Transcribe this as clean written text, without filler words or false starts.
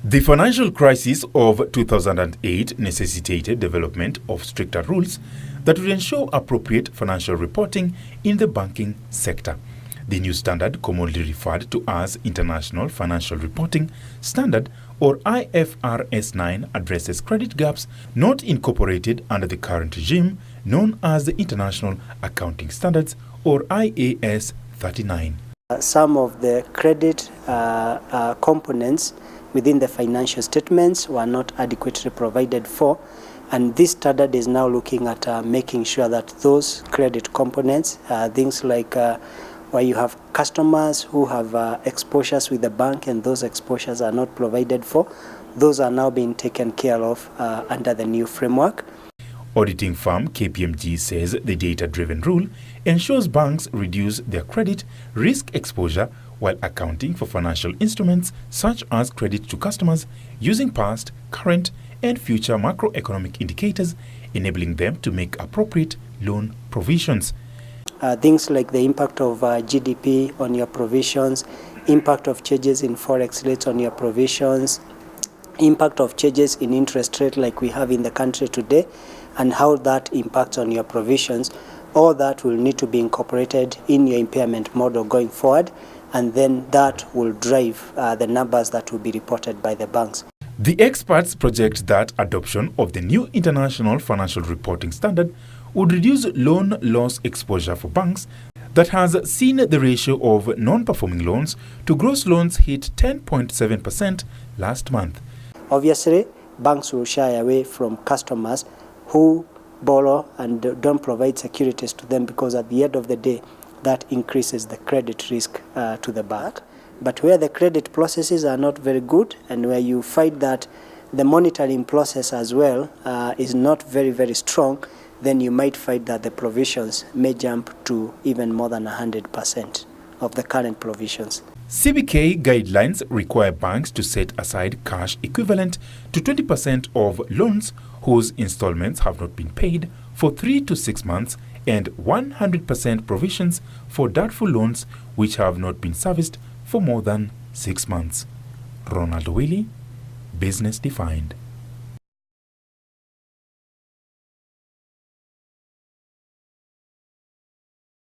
The financial crisis of 2008 necessitated development of stricter rules that would ensure appropriate financial reporting in the banking sector. The new standard, commonly referred to as International Financial Reporting Standard or IFRS 9, addresses credit gaps not incorporated under the current regime known as the International Accounting Standards or IAS 39. Some of the credit components within the financial statements were not adequately provided for, and this standard is now looking at making sure that those credit components, things like where you have customers who have exposures with the bank and those exposures are not provided for, those are now being taken care of under the new framework. Auditing firm KPMG says the data-driven rule ensures banks reduce their credit risk exposure while accounting for financial instruments such as credit to customers using past, current, and future macroeconomic indicators, enabling them to make appropriate loan provisions. Things like the impact of GDP on your provisions, impact of changes in forex rates on your provisions, impact of changes in interest rate like we have in the country today, and how that impacts on your provisions. All that will need to be incorporated in your impairment model going forward, and then that will drive the numbers that will be reported by the banks. The experts project that adoption of the new International Financial Reporting Standard would reduce loan loss exposure for banks that has seen the ratio of non-performing loans to gross loans hit 10.7% last month. Obviously, banks will shy away from customers who borrow and don't provide securities to them, because at the end of the day, that increases the credit risk to the bank. But where the credit processes are not very good, and where you find that the monitoring process as well is not very strong, then you might find that the provisions may jump to even more than 100% of the current provisions. CBK guidelines require banks to set aside cash equivalent to 20% of loans whose installments have not been paid for 3 to 6 months, and 100% provisions for doubtful loans which have not been serviced for more than 6 months. Ronald Willie, Business Defined.